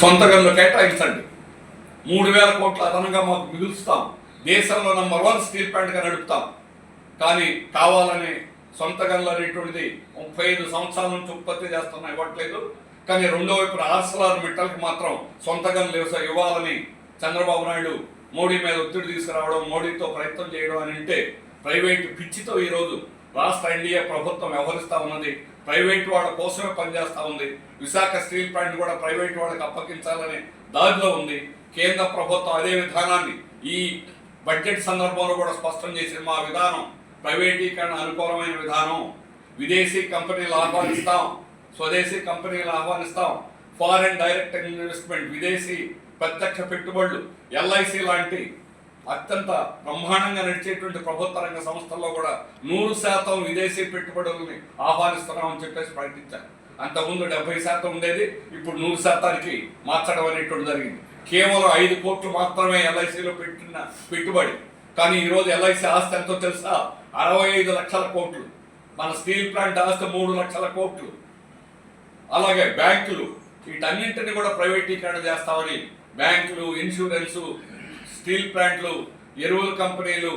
సొంత గనులు కేటాయించండి. 3,000 కోట్లు అదనంగా మాకు మిగులుస్తాం. దేశంలో నంబర్ 1 స్టీల్ ప్లాంట్గా నడుపుతాం. కానీ కావాలని సొంత గనులు అనేటువంటిది 35 సంవత్సరాల నుంచి ఉత్పత్తి చేస్తున్నా ఇవ్వట్లేదు. కానీ రెండో వైపున ArcelorMittalకి మాత్రం సొంత గనులు ఇవ్వాలని చంద్రబాబు నాయుడు మోడీ మీద ఒత్తిడి తీసుకురావడం, మోడీతో ప్రయత్నం చేయడం అని అంటే ప్రైవేటు పిచ్చితో ఈరోజు రాష్ట్ర ఎన్డీఏ ప్రభుత్వం వ్యవహరిస్తూ ఉన్నది. ప్రైవేట్ వాళ్ళ కోసమే పనిచేస్తూ ఉంది. విశాఖ స్టీల్ ప్లాంట్ కూడా ప్రైవేట్ వాళ్ళకి అప్పగించాలనే దారిలో ఉంది. కేంద్ర ప్రభుత్వం అదే విధానాన్ని ఈ బడ్జెట్ సందర్భంలో కూడా స్పష్టం చేసింది. మా విధానం ప్రైవేటీకరణ అనుకూలమైన విధానం. విదేశీ కంపెనీలు ఆహ్వానిస్తాం, స్వదేశీ కంపెనీలు ఆహ్వానిస్తాం. ఫారెన్ డైరెక్ట్ ఇన్వెస్ట్మెంట్, విదేశీ ప్రత్యక్ష పెట్టుబడులు, LIC లాంటి అత్యంత బ్రహ్మాండంగా నడిచేటువంటి ప్రభుత్వ రంగ సంస్థల్లో కూడా 100% విదేశీ పెట్టుబడులని ఆహ్వానిస్తున్నామని చెప్పేసి ప్రకటించారు. అంతకుముందు 70% ఉండేది, ఇప్పుడు 100%కి మార్చడం అనేటువంటి జరిగింది. కేవలం 5 కోట్లు మాత్రమే LICలో పెట్టిన పెట్టుబడి. కానీ ఈరోజు LIC ఆస్తి ఎంతో తెలుసా? 65 లక్షల కోట్లు. మన స్టీల్ ప్లాంట్ ఆస్తి 3 లక్షల కోట్లు. అలాగే బ్యాంకులు, వీటన్నింటినీ కూడా ప్రైవేటీకరణ చేస్తామని బ్యాంకులు, ఇన్సూరెన్సు, స్టీల్ ప్లాంట్లు, ఎరువుల కంపెనీలు,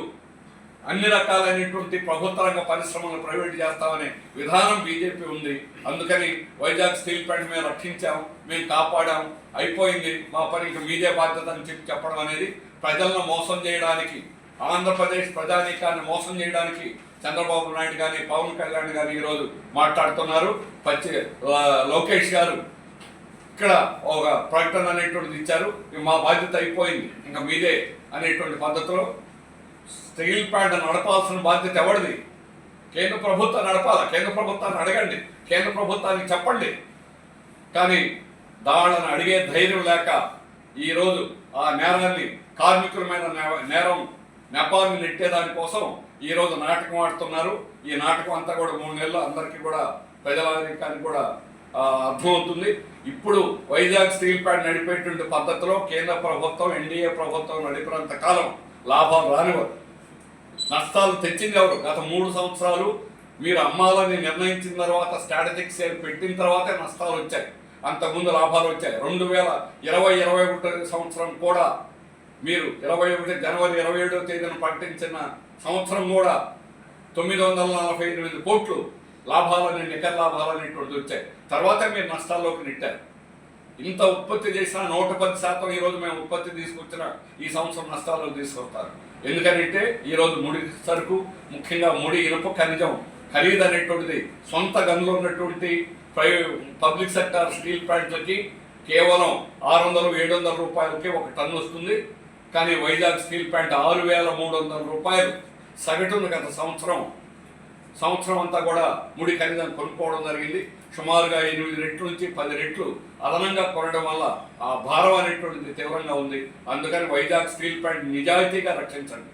అన్ని రకాలైనటువంటి ప్రభుత్వ రంగ పరిశ్రమలను ప్రైవేట్ చేస్తామనే విధానం బీజేపీ ఉంది. అందుకని వైజాగ్ స్టీల్ ప్లాంట్ మేము రక్షించాం, మేము కాపాడాం, అయిపోయింది మా పని, ఇంకా మీదే బాధ్యత అని చెప్పడం అనేది ప్రజలను మోసం చేయడానికి, ఆంధ్రప్రదేశ్ ప్రజానీకాన్ని మోసం చేయడానికి చంద్రబాబు నాయుడు కానీ పవన్ కళ్యాణ్ కానీ ఈరోజు మాట్లాడుతున్నారు. లోకేష్ గారు ఇక్కడ ఒక ప్రకటన అనేటువంటిది ఇచ్చారు. మా బాధ్యత అయిపోయింది, ఇంకా మీదే అనేటువంటి పద్ధతిలో స్టీల్ ప్లాంట్ నడపాల్సిన బాధ్యత ఎవరిది? కేంద్ర ప్రభుత్వం నడపాలి. కేంద్ర ప్రభుత్వాన్ని అడగండి, కేంద్ర ప్రభుత్వానికి చెప్పండి. కానీ దాళ్ళని అడిగే ధైర్యం లేక ఈరోజు ఆ నేరాన్ని, కార్మికుల మీద నేరం నెపాన్ని నెట్టేదానికోసం ఈరోజు నాటకం ఆడుతున్నారు. ఈ నాటకం అంతా కూడా 3 నెలలు అందరికీ కూడా ప్రజానికి కూడా అర్థమవుతుంది. ఇప్పుడు వైజాగ్ స్టీల్ ప్లాంట్ నడిపేటువంటి పద్ధతిలో కేంద్ర ప్రభుత్వం, ఎన్డీఏ ప్రభుత్వం నడిపినంత కాలం లాభాలు రానివారు. నష్టాలు తెచ్చింది ఎవరు? గత 3 సంవత్సరాలు మీరు అమ్మాలని నిర్ణయించిన తర్వాత, స్ట్రాటజిక్ సేల్ పెట్టిన తర్వాతే నష్టాలు వచ్చాయి. అంతకుముందు లాభాలు వచ్చాయి. 2020-21 సంవత్సరం కూడా మీరు జనవరి 27వ తేదీన ప్రకటించిన సంవత్సరం కూడా 948 కోట్లు లాభాలని, నికర లాభాలనేటువంటి వచ్చాయి. తర్వాత మీరు నష్టాల్లోకి నెట్టారు. ఇంత ఉత్పత్తి చేసిన 110% ఈరోజు మేము ఉత్పత్తి తీసుకొచ్చిన ఈ సంవత్సరం నష్టాల్లో తీసుకొస్తారు. ఎందుకంటే ఈరోజు ముడి సరుకు, ముఖ్యంగా ముడి ఇనుప ఖనిజం ఖరీదు అనేటువంటిది సొంత గనులు ఉన్నటువంటి పబ్లిక్ సెక్టార్ స్టీల్ ప్లాంట్లకి కేవలం 600-700 రూపాయలకి ఒక టన్ను వస్తుంది. కానీ వైజాగ్ స్టీల్ ప్లాంట్ 6,300 రూపాయలు సగటును గత సంవత్సరం అంతా కూడా ముడి ఖనిజం కొనుక్కోవడం జరిగింది. సుమారుగా 8 రెట్ల నుంచి 10 రెట్లు అదనంగా కొనడం వల్ల ఆ భారం అనేటువంటిది తీవ్రంగా ఉంది. అందుకని వైజాగ్ స్టీల్ ప్లాంట్ నిజాయితీగా రక్షించండి.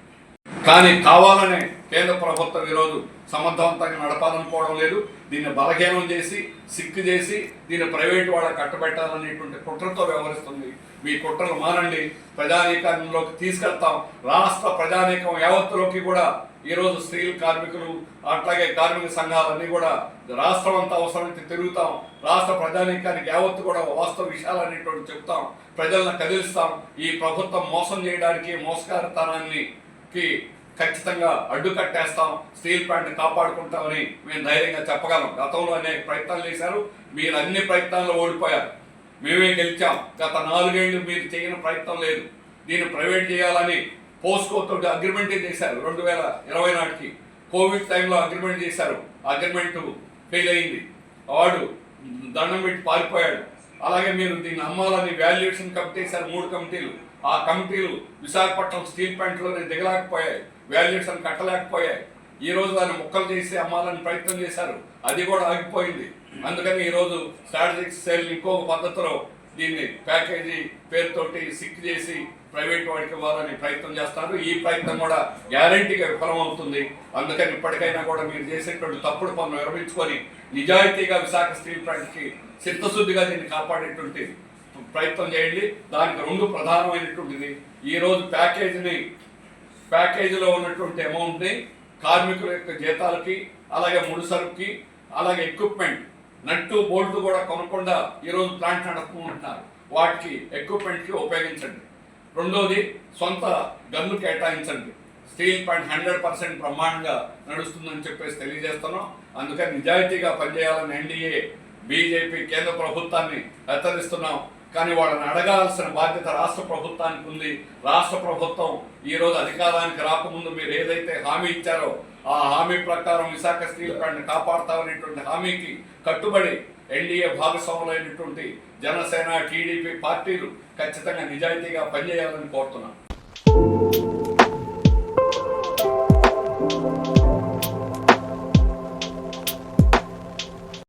కానీ కావాలనే కేంద్ర ప్రభుత్వం ఈరోజు సమర్థవంతంగా నడపాలనుకోవడం లేదు. దీన్ని బలహీనం చేసి, సిక్కు చేసి, దీన్ని ప్రైవేట్ వాళ్ళకి కట్టబెట్టాలనేటువంటి కుట్రతో వ్యవహరిస్తుంది. మీ కుట్రలు మానండి. ప్రజానీకంలోకి తీసుకెళ్తాం. రాష్ట్ర ప్రజానీకం యావత్తులోకి కూడా ఈరోజు స్టీల్ కార్మికులు, అట్లాగే కార్మిక సంఘాలన్నీ కూడా రాష్ట్రం అంతా అవసరమైతే తిరుగుతాం. రాష్ట్ర ప్రజానీకానికి యావత్తు కూడా వాస్తవ విషయాలనేటువంటి చెప్తాం, ప్రజలను కదిలిస్తాం. ఈ ప్రభుత్వం మోసం చేయడానికి, మోసకారితనానికి ఖచ్చితంగా అడ్డుకట్టేస్తాం. స్టీల్ ప్లాంట్ కాపాడుకుంటామని మేము ధైర్యంగా చెప్పగలం. గతంలో అనేక ప్రయత్నాలు చేశారు, మీరు అన్ని ప్రయత్నాల్లో ఓడిపోయారు. మేమే గెలిచాం. గత 4 ఏళ్ళు మీరు చేయని ప్రయత్నం లేదు. దీన్ని ప్రైవేట్ చేయాలని పోస్కోతో అగ్రిమెంట్ చేశారు. 2020 నాటికి కోవిడ్ టైంలో అగ్రిమెంట్ చేశారు. అగ్రిమెంట్ ఫెయిల్ అయింది. వాడు దండం పెట్టి పారిపోయాడు. అలాగే మీరు దీన్ని అమ్మాలని వాల్యుయేషన్ కమిటీ వేశారు, 3 కమిటీలు. ఆ కమిటీలు విశాఖపట్నం స్టీల్ ప్లాంట్లోనే దిగలేకపోయాయి, వాల్యుయేషన్ కట్టలేకపోయాయి. ఈరోజు దాన్ని ముక్కలు చేసి అమ్మాలని ప్రయత్నం చేశారు, అది కూడా ఆగిపోయింది. అందుకని ఈరోజు స్ట్రాటజిక్ సేల్ ఇంకొక పద్ధతిలో దీన్ని ప్యాకేజీ పేరుతోటి సిక్ చేసి ప్రైవేట్ వాడికి ఇవ్వాలని ప్రయత్నం చేస్తారు. ఈ ప్రయత్నం కూడా గ్యారంటీగా విఫలమవుతుంది. అందుకని ఇప్పటికైనా కూడా మీరు చేసేటువంటి తప్పుడు పనులు విరమించుకొని నిజాయితీగా విశాఖ స్టీల్ ప్లాంట్కి చిత్తశుద్ధిగా దీన్ని కాపాడేటువంటి ప్రయత్నం చేయండి. దానికి 2 ప్రధానమైనటువంటిది. ఈరోజు ప్యాకేజీలో ఉన్నటువంటి అమౌంట్ని కార్మికుల యొక్క జీతాలకి, అలాగే ముడిసరుకుకి, అలాగే ఎక్విప్మెంట్, నట్టు బోల్ట్ కూడా కొనకుండా ఈరోజు ప్లాంట్ నడుపుకుంటున్నారు. వాటికి ఎక్విప్మెంట్కి ఉపయోగించండి. రెండోది, సొంత గన్ను కేటాయించండి. స్టీల్ ప్లాంట్ 100% బ్రహ్మాండంగా నడుస్తుందని చెప్పేసి తెలియజేస్తున్నాం. అందుకని నిజాయితీగా పనిచేయాలని ఎన్డీఏ, బీజేపీ, కేంద్ర ప్రభుత్వాన్ని హెచ్చరిస్తున్నాం. కానీ వాళ్ళని అడగాల్సిన బాధ్యత రాష్ట్ర ప్రభుత్వానికి ఉంది. రాష్ట్ర ప్రభుత్వం ఈరోజు అధికారానికి రాకముందు మీరు ఏదైతే హామీ ఇచ్చారో ఆ హామీ ప్రకారం విశాఖ స్టీల్ ప్లాంట్ని కాపాడుతామనేటువంటి హామీకి కట్టుబడి ఎన్డీఏ భాగస్వాములైనటువంటి జనసేన, టీడీపీ పార్టీలు ఖచ్చితంగా నిజాయితీగా పనిచేయాలని కోరుతున్నాను.